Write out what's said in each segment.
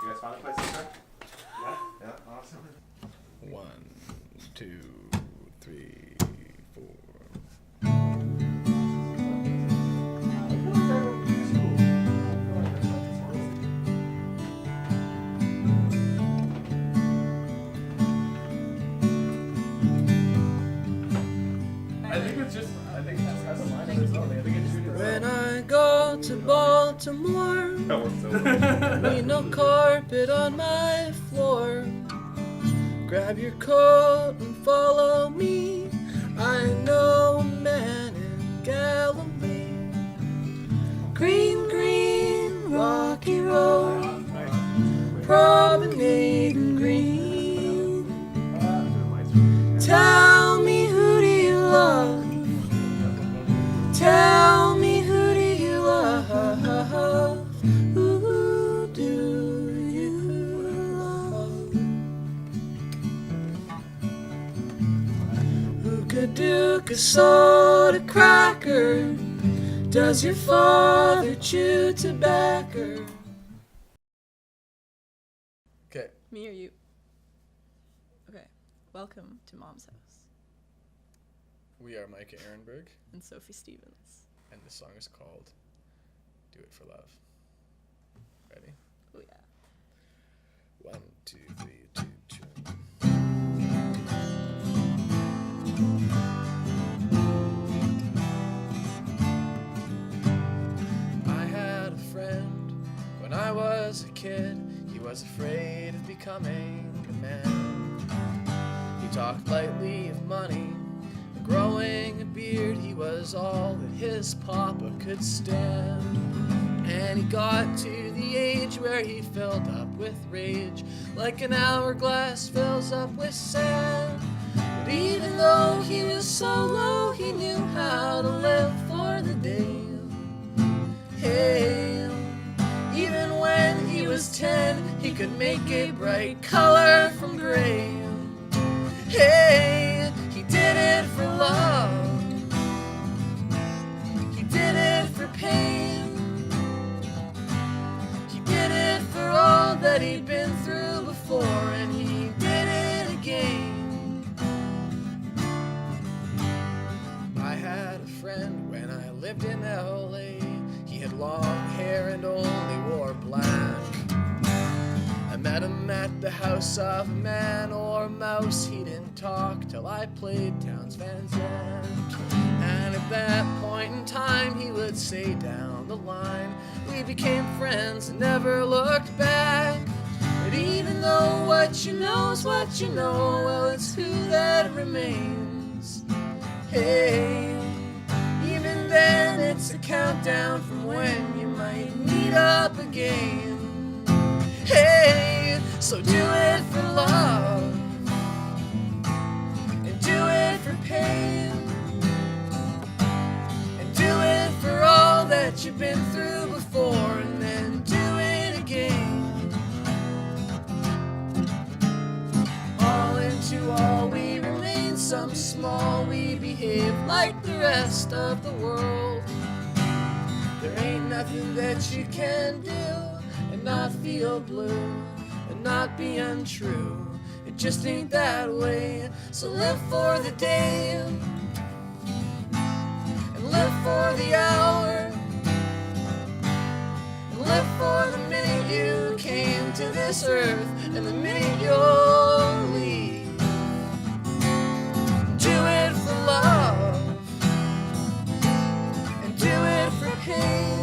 you guys find a place to start? Yeah, awesome. 1, 2, 3, 4. I think it just has a line of its own. I think it's When I go to Baltimore, need no carpet on my floor. Grab your coat and follow me. I know a man in Galilee. Green, green, rocky road, promenading green. Tell me, who do you love? Tell me, who do you love? Who do you love? Who could duke a soda cracker? Does your father chew tobacco? Okay. Me or you? Okay. Welcome to Mom's house. We are Micah Erenberg, And Sophie Stevens. and the song is called Do It for Love. Ready? Oh yeah. 1, 2, 3, 2, 2. I had a friend when I was a kid. He was afraid of becoming a man. He talked lightly of money, and growing a beard. He was all that his papa could stand. And he got to the age where he filled up with rage, like an hourglass fills up with sand. But even though he was so low, he knew how to live for the day. Hey, even when he was 10, he could make a bright color from gray. Hey, he did it for love. He did it for pain. He did it for all that he'd been through before, and he did it again. I had a friend when I lived in LA. He had long hair and only wore black. I met him at the house of a man or a mouse. He didn't talk till I played Townes Van Zandt. And at that point in time, he would say down the line, we became friends and never looked back. But even though what you know is what you know, well, it's who that remains. Hey, even then it's a countdown from when you might meet up again. Hey, so do it for love, and do it for pain, and do it for all that you've been through before, and then do it again. All into all we remain, some small we behave like the rest of the world. There ain't nothing that you can do and not feel blue and not be untrue. It just ain't that way. So live for the day and live for the hour and live for the minute you came to this earth and the minute you'll leave. Do it for love and do it for pain.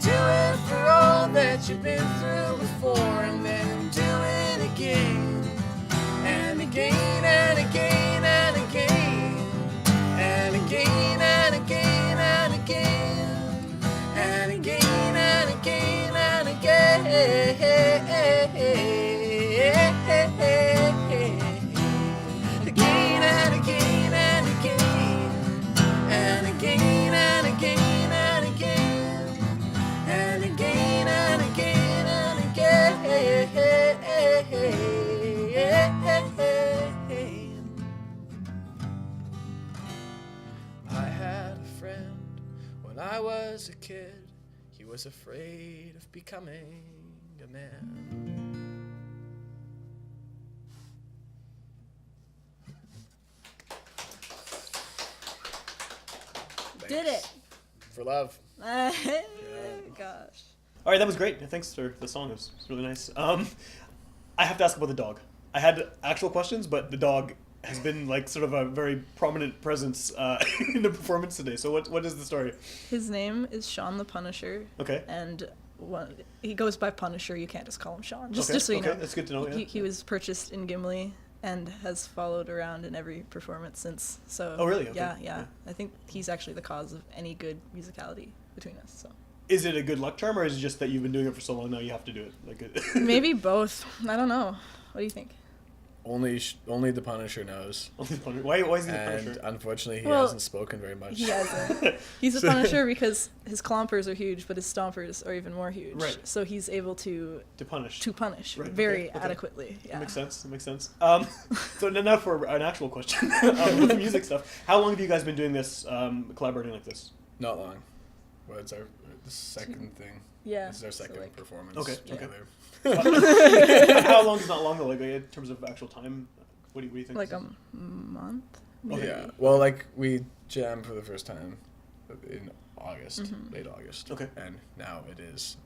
Do it for all that you've been through before, and then do it again, and again, and again, and again, and again, and again, and again, and again, and again, and again, again and again and again, and again and again and again. And again and again and again. I had a friend when I was a kid. He he was afraid of becoming a man. Did it. For love. Gosh. All right, that was great. Thanks for the song. It was really nice. I have to ask about the dog. I had actual questions, but the dog has been like sort of a very prominent presence in the performance today. So what is the story? His name is Sean the Punisher. Okay. And he goes by Punisher. You can't just call him Sean. Just Okay, so you know. that's good to know. Yeah. He was purchased in Gimli and has followed around in every performance since. So. Oh, really? Okay. Yeah. I think he's actually the cause of any good musicality between us. So. Is it a good luck charm, or is it just that you've been doing it for so long now you have to do it? Maybe both. I don't know. What do you think? Only the Punisher knows. Why is he the Punisher? And unfortunately, he Well, hasn't spoken very much. He hasn't. He's a Punisher because his clompers are huge, but his stompers are even more huge. Right. So he's able to punish right, okay. very adequately. Yeah. That makes sense. So now for an actual question with the music stuff. How long have you guys been doing this, collaborating like this? Not long. Well, it's the second thing. Yeah. This is our second performance together. How long is not long though? Like in terms of actual time, what do you think? Like a month. Okay. Yeah. Well, like we jammed for the first time in August, late August. Okay. And now it is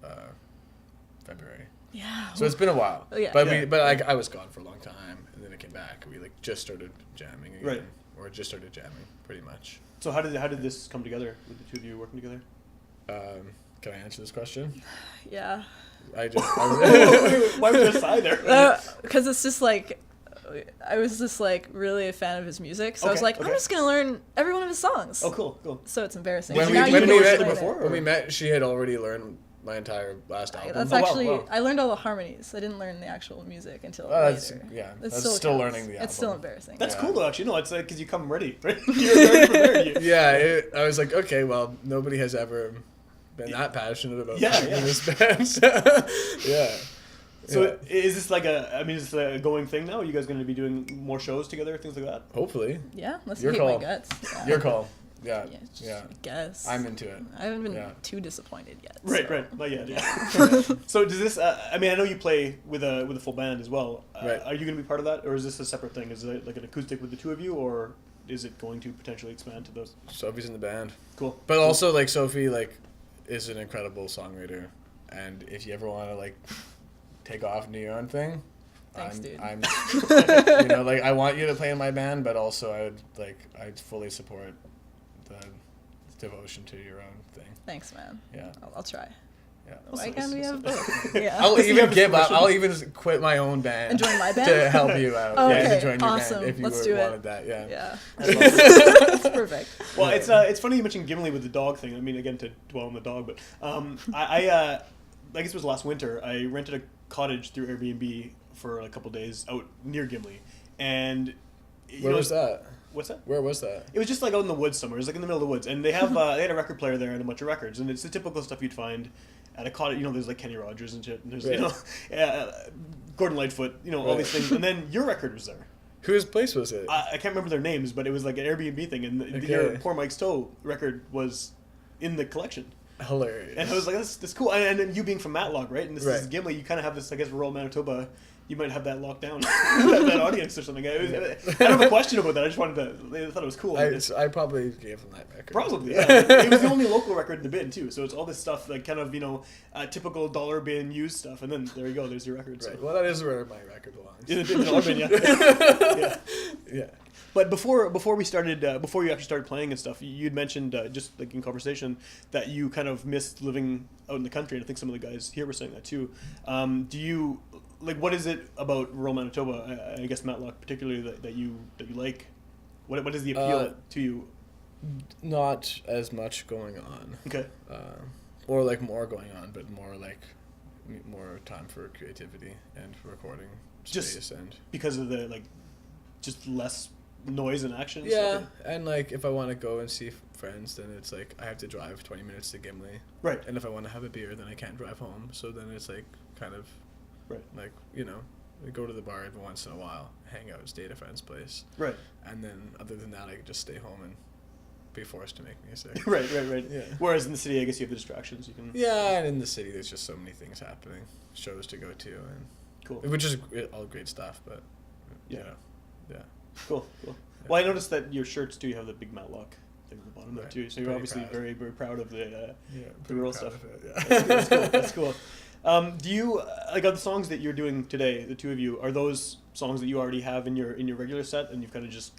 February. Yeah. So it's been a while. Oh, yeah. But I was gone for a long time, and then I came back. We like just started jamming again. Right. Or just started jamming, pretty much. So how did this come together with the two of you working together? Can I answer this question? Yeah. Why was there a sigh there? Because it's just like, I was just like really a fan of his music, so I was like, I'm just gonna learn every one of his songs. Oh, cool. So it's embarrassing. When we met, she had already learned my entire last album. That's actually, I learned all the harmonies. I didn't learn the actual music until later. That's still learning the album. It's still embarrassing. That's cool though, actually. No, it's like because you come ready, right? You're very prepared. Yeah, I was like, okay, well, nobody has ever been that passionate about playing in this band. So is this like is this a going thing now? Are you guys going to be doing more shows together, things like that? Hopefully. Yeah, let's Your hit call. my guts. Yeah. Your call. Yeah. I guess. I'm into it. I haven't been too disappointed yet. Right. Not yet. Yeah. So does this? I know you play with a full band as well. Right. Are you going to be part of that, or is this a separate thing? Is it like an acoustic with the two of you, or is it going to potentially expand to those? Sophie's in the band. Cool. But also, like, Sophie, like, is an incredible songwriter, and if you ever want to like take off and do your own thing, thanks, dude. I'm like, I want you to play in my band, but also I'd fully support the devotion to your own thing. Thanks, man. Yeah. I'll try. Yeah. Why can't we have both? Yeah. I'll even quit my own band. And join my band? To help you out. Oh, yeah, okay. to join your Awesome. band if you wanted that. Yeah. Yeah. That's perfect. Well, it's funny you mentioned Gimli with the dog thing. I mean, again, to dwell on the dog, but I guess it was last winter. I rented a cottage through Airbnb for a couple days out near Gimli, and where was that? What's that? Where was that? It was just like out in the woods somewhere. It was like in the middle of the woods, and they have they had a record player there and a bunch of records, and it's the typical stuff you'd find at a cottage. There's like Kenny Rogers and shit, and there's Gordon Lightfoot, all these things, and then your record was there. Whose place was it? I can't remember their names, but it was like an Airbnb thing, and your Poor Mike's Toe record was in the collection. Hilarious. And I was like, that's cool. And then you being from Matlock, right? And this is Gimli, you kind of have this, I guess, rural Manitoba. You might have that locked down, that audience or something. I don't have a question about that. I just wanted to. I thought it was cool. I probably gave them that record. Probably, yeah. It was the only local record in the bin too. So it's all this stuff, like kind of typical dollar bin used stuff. And then there you go. There's your record. Right. So. Well, that is where my record belongs. In the dollar bin, yeah. Yeah. But before we started, before you actually started playing and stuff, you'd mentioned just like in conversation that you kind of missed living out in the country, and I think some of the guys here were saying that too. Do you what is it about rural Manitoba? I guess Matlock particularly that you like. What is the appeal to you? Not as much going on. Okay. Or like more going on, but more time for creativity and recording space and because of the just less noise and action. Yeah, and like if I want to go and see friends, then it's like I have to drive 20 minutes to Gimli. Right. And if I want to have a beer, then I can't drive home. So then it's like kind of like we go to the bar every once in a while, hang out, stay at a friend's place. Right. And then other than that, I could just stay home and be forced to make music. Right. Yeah. Whereas in the city, I guess you have the distractions. You can. Yeah, and in the city, there's just so many things happening, shows to go to, and Cool. which is all great stuff. But Yeah. yeah. Cool. Well, I noticed that your shirts do have the big Matlock thing at the bottom there Right. too. So you're Pretty obviously proud. very, very proud of the Pretty real proud stuff. of it, yeah. That's cool. Do you like are the songs that you're doing today? The two of you, are those songs that you already have in your regular set, and you've kind of just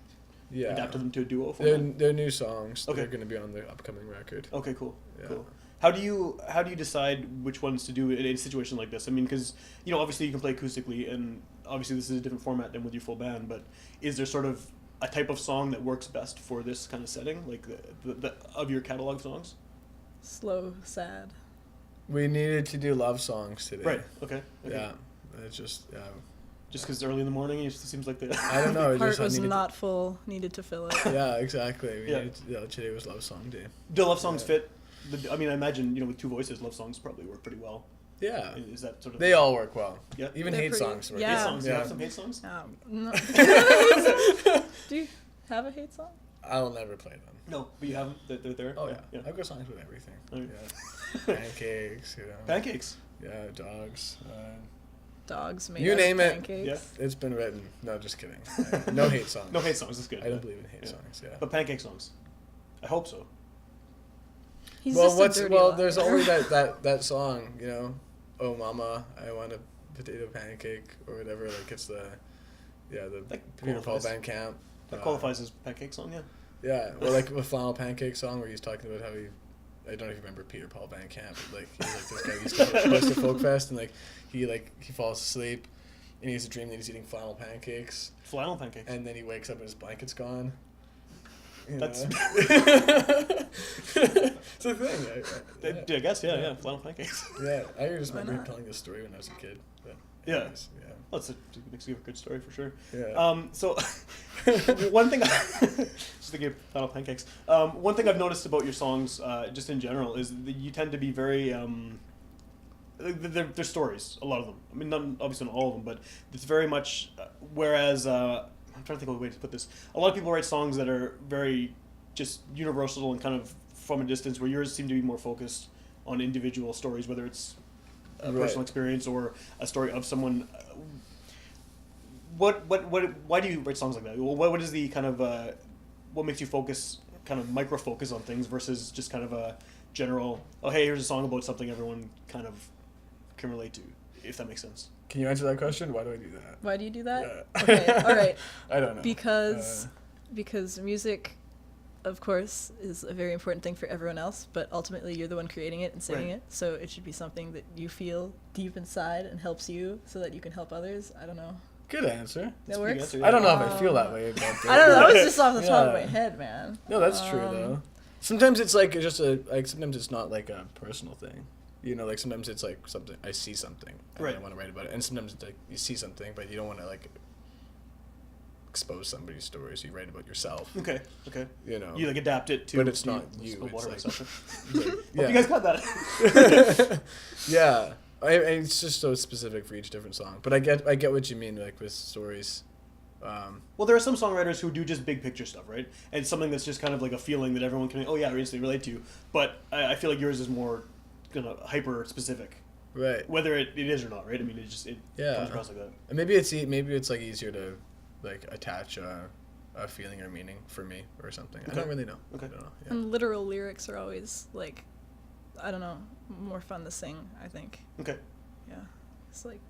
Yeah. adapted them to a duo format? They're new songs. Okay. They're going to be on the upcoming record. Okay, cool. Yeah. Cool. How do you decide which ones to do in a situation like this? I mean, because obviously you can play acoustically, and obviously this is a different format than with your full band. But is there sort of a type of song that works best for this kind of setting, like the of your catalog songs? Slow, sad. We needed to do love songs today. Right. Okay. Yeah. It's just, Just because early in the morning, it seems like the. I don't know. Heart just I was needed not full, needed to fill it. Yeah, exactly. Yeah. Today was love song day. Do love songs Yeah. fit? I mean, I imagine with two voices, love songs probably work pretty well. Yeah. Is that sort of? They all work well. Yeah. Even They're hate pretty- songs work. yeah. Hate songs. Yeah. You have some hate songs? No. Do you have a hate song? Do you have a hate song? I'll never play them. No, but you haven't. They're there. Oh yeah. I've got songs with everything. Oh, yeah. Yeah. Pancakes, Pancakes. Yeah, dogs. Dogs made You out name of it. pancakes. It's been written. No, just kidding. No hate songs. No hate songs. That's good. I don't believe in hate Yeah. songs. Yeah. But pancake songs. I hope so. He's well, just a dirty liar. there's always that song, oh mama, I want a potato pancake or whatever. Like it's the That Peter Paul qualifies. Van Camp. That qualifies as pancake song, yeah. Yeah, well, like a flannel pancake song where he's talking about how I don't know if you remember Peter Paul Van Camp, but like he's like this guy who used to host a folk fest, and like he falls asleep and he has a dream that he's eating flannel pancakes, Flannel pancakes. and then he wakes up and his blanket's gone. That's- It's a thing. I guess, yeah. Flannel pancakes. Yeah, I just Why remember not? telling this story when I was a kid. But Yeah. anyways, Well, it makes a good story for sure. yeah. So, one thing, just thinking of flannel pancakes. One thing I've noticed about your songs, just in general, is that you tend to be very. They're stories, a lot of them. I mean, obviously not all of them, but it's very much. Whereas, I'm trying to think of a way to put this. A lot of people write songs that are very just universal and kind of from a distance, where yours seem to be more focused on individual stories, whether it's a Right. personal experience or a story of someone. Why do you write songs like that? What is the kind of what makes you focus, kind of micro focus on things versus just kind of a general? Oh, hey, here's a song about something everyone kind of can relate to, if that makes sense. Can you answer that question? Why do I do that? Why do you do that? Yeah. Okay, all right. I don't know. Because music, of course, is a very important thing for everyone else, but ultimately you're the one creating it and singing Right. it, so it should be something that you feel deep inside and helps you so that you can help others. I don't know. Good answer. That That's a pretty works? answer, I don't know if I feel that way about that. I don't know. That was just off the top of my Yeah. head, man. No, that's true though. Sometimes it's like sometimes it's not like a personal thing. Like sometimes it's like something I see something and Right. I want to write about it, and sometimes it's like you see something but you don't want to like expose somebody's story, so you write about yourself. Okay. You know. You like adapt it to. But it's to not you, spill it's water like- myself. It's like- Hope yeah. you guys got that. Yeah. It's just so specific for each different song, but I get what you mean, like with stories. Well, there are some songwriters who do just big picture stuff, right? And it's something that's just kind of like a feeling that everyone can, instantly relate to. But I feel like yours is more hyper specific, Right. whether it is or not, right? I mean, it Yeah. comes across like that. And maybe it's like easier to like attach a feeling or meaning for me or something. I Okay. don't really know. Okay. I don't know. Yeah. And literal lyrics are always like, I don't know, more fun to sing, I think. Okay. Yeah. It's like,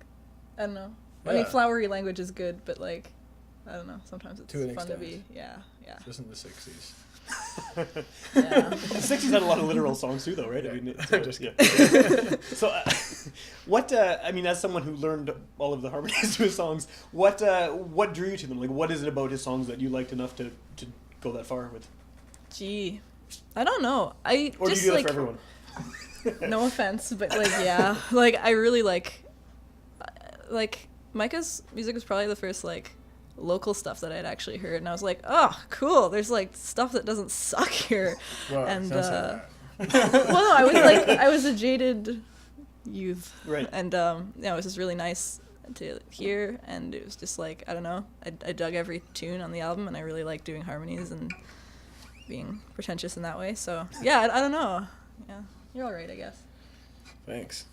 I don't know. I mean, Yeah. flowery language is good, but like, I don't know. Sometimes it's To an fun to extent. be, yeah. Just in the 60s. Yeah. The 60s had a lot of literal songs too, though, right? Yeah. I mean, I'm just yeah. So, I mean, as someone who learned all of the harmonies to his songs, what drew you to them? Like, what is it about his songs that you liked enough to go that far with? Gee, I don't know. I Or do just you do that like, for everyone? no offense, but like, yeah, like I really like Micah's music was probably the first like local stuff that I'd actually heard, and I was like, oh, cool. There's like stuff that doesn't suck here. Well, And, sounds like well, no, I was a jaded youth, Right. and it was just really nice to hear, and it was just like, I don't know, I dug every tune on the album, and I really liked doing harmonies, and being pretentious in that way. So yeah, I don't know. Yeah, you're all right, I guess. Thanks.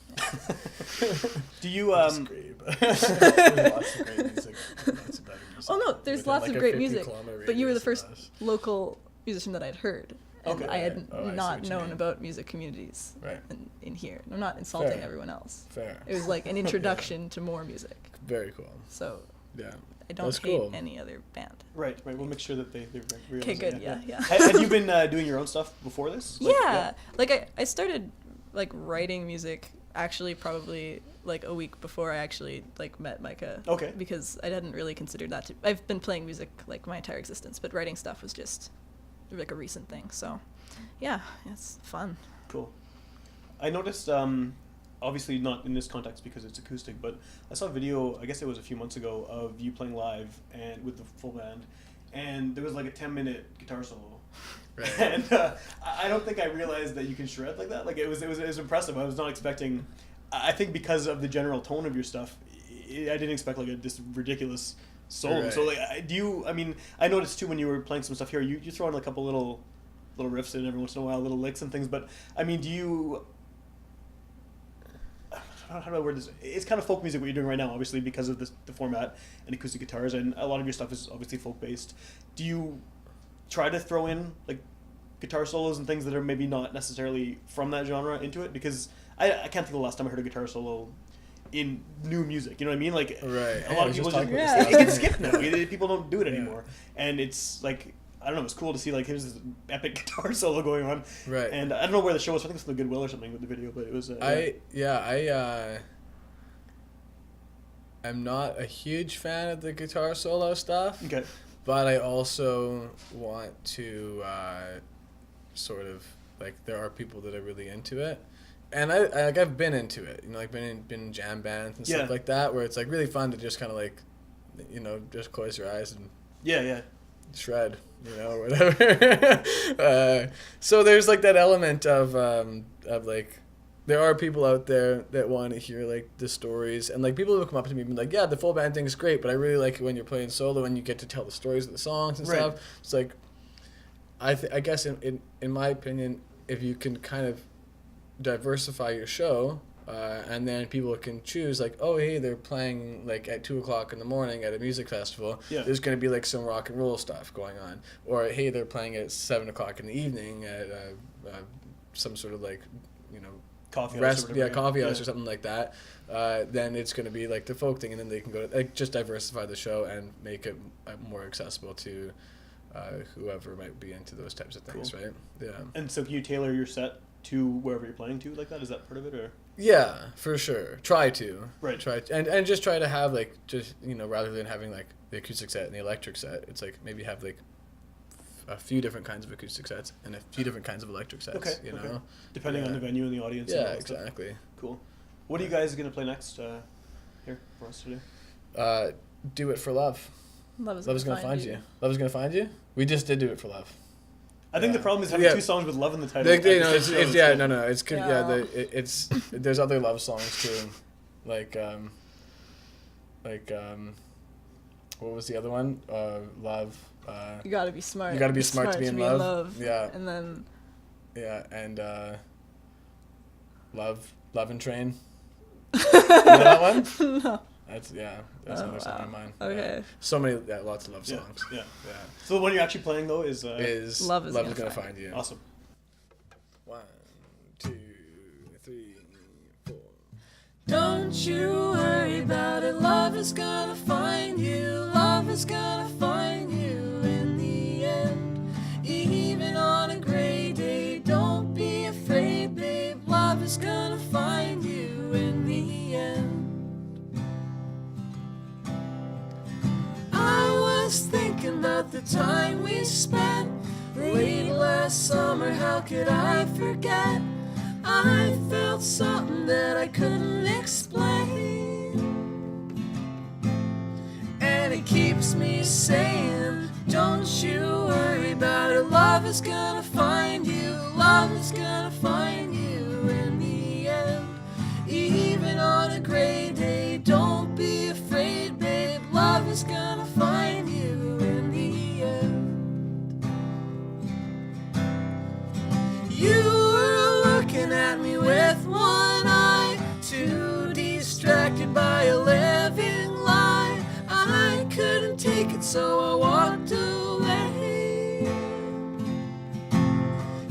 Do you Disagree, but there's lots of great music. Lots of better music. Oh no, there's Within, lots like, of a great 50 music, kilometer but you were the radius first of us. local musician that I'd heard. And Okay. I had Oh, I see not what you known mean. about music communities Right. in here. I'm not insulting Fair. everyone else. Fair. It was like an introduction to more music. Very cool. So Yeah. I don't That's hate cool. any other band. right? We'll make sure that they realize Okay, it, good. Yeah. Have you been doing your own stuff before this? Like, Yeah. Like I started like writing music actually probably like a week before I actually like met Micah. Okay. Because I hadn't really considered that I've been playing music like my entire existence, but writing stuff was just like a recent thing. So yeah, it's fun. Cool. I noticed, obviously not in this context because it's acoustic, but I saw a video, I guess it was a few months ago, of you playing live and with the full band, and there was like a 10-minute guitar solo. Right. And I don't think I realized that you can shred like that. Like it was impressive. I was not expecting. I think because of the general tone of your stuff, I didn't expect like this ridiculous solo. Right. So like, I mean, I noticed too when you were playing some stuff here, you throw in a couple little riffs in every once in a while, little licks and things. But I mean, do you? How do I word this? It's kind of folk music what you're doing right now, obviously because of the format and acoustic guitars, and a lot of your stuff is obviously folk based. Do you try to throw in like guitar solos and things that are maybe not necessarily from that genre into it? Because I can't think of the last time I heard a guitar solo in new music. You know what I mean? Like Right. a lot of people just about this it gets skipped now. People don't do it Yeah. anymore, and it's like. I don't know. It's cool to see like here's this epic guitar solo going on, Right. And I don't know where the show was. I think it was the Goodwill or something with the video, but it was. I'm not a huge fan of the guitar solo stuff. Okay. But I also want to sort of like there are people that are really into it, and I've been into it. You know, like been in jam bands and stuff Yeah. like that, where it's like really fun to just kind of like, you know, just close your eyes and Yeah. shred, you know, or whatever. So there's like that element of like. There are people out there that want to hear like the stories, and like people who come up to me and be like, "Yeah, the full band thing is great, but I really like it when you're playing solo and you get to tell the stories of the songs and Right. stuff." It's like, I guess in my opinion, if you can kind of diversify your show, and then people can choose like, oh hey, they're playing like at 2:00 in the morning at a music festival. Yeah. There's going to be like some rock and roll stuff going on, or hey, they're playing at 7:00 in the evening at some sort of like, you know. Coffee house. Coffee house or something like that. Then it's going to be like the folk thing, and then they can go to like just diversify the show and make it more accessible to whoever might be into those types of things, Cool. right? Yeah. And so, can you tailor your set to wherever you're playing to like that? Is that part of it, or? Yeah, for sure. Try to. Right. And just try to have like just, you know, rather than having like the acoustic set and the electric set, it's like maybe have like a few different kinds of acoustic sets and a few different kinds of electric sets. Okay. You know. Okay. Depending on Yeah. the venue and the audience. And all Yeah, that stuff. exactly. Cool. What are you guys gonna play next here for us to do? Do It for Love. Love is gonna find you. Love is gonna find you. We just did Do It for Love. I think the Yeah. problem is having Yeah. two songs with love in the title. They, at the you know, same it's show. yeah, cool. no, it's good. Yeah. It's there's other love songs too, like what was the other one? Love. You gotta be smart. You gotta be smart to be in love. Yeah. And then Yeah, and Love and Train. You know that one? no. That's another song of mine. Okay. Yeah. So many, lots of love Yeah. songs. Yeah. Yeah. So the one you're actually playing though is Love is Gonna Gonna Find You. awesome. 1, 2, 3, 4. Don't you worry about it, love is gonna find you, love is gonna find you in the end. Even on a gray day, don't be afraid, babe, love is gonna find you in the end. I was thinking about the time we spent late last summer, how could I forget? I felt something that I couldn't explain, and it keeps me saying, don't you worry about it, love is gonna find you, love is gonna find you in the end. Even on a gray day, don't be afraid, babe, love is gonna find you in the end. so I walked away.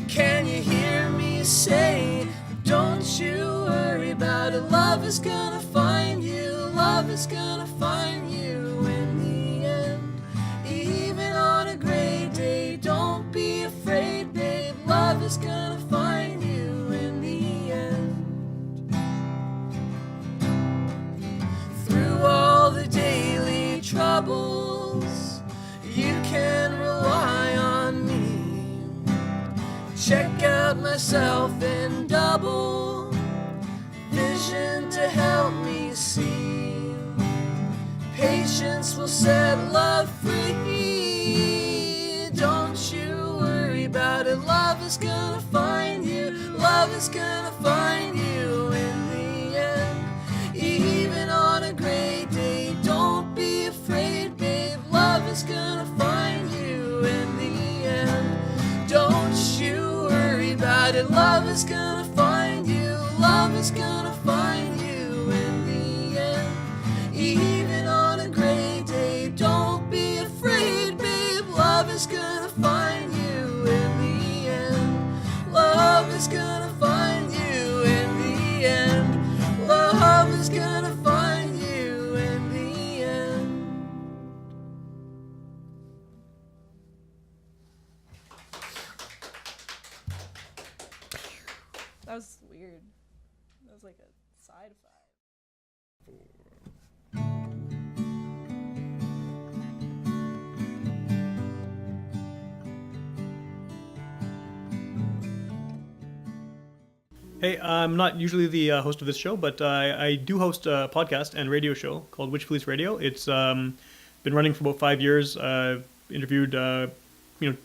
Can you hear me say, don't you worry about it, love is gonna find you, love is gonna find you in the end. Even on a gray day, don't be afraid, babe, love is gonna find you in the end. Through all the daily troubles, you can rely on me. Check out myself in double vision to help me see. Patience will set love free. Don't you worry about it, love is gonna find you, love is gonna find you in the end. Even on a gray day, don't be afraid, babe, love is gonna find you in the end. Don't you worry about it, love is gonna find you, love is gonna find you in the end. Even on a gray day, don't be afraid, babe, love is gonna find you in the end. Love is gonna find you in the end. Love is gonna find you in the end. That was weird. That was like a side five. Hey, I'm not usually the host of this show, but I do host a podcast and radio show called Witch Police Radio. It's been running for about 5 years. I've interviewed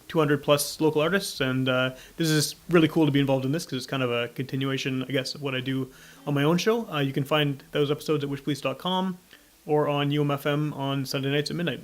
200 plus local artists, and this is really cool to be involved in this because it's kind of a continuation, I guess, of what I do on my own show. You can find those episodes at witchpolice.com or on UMFM on Sunday nights at midnight.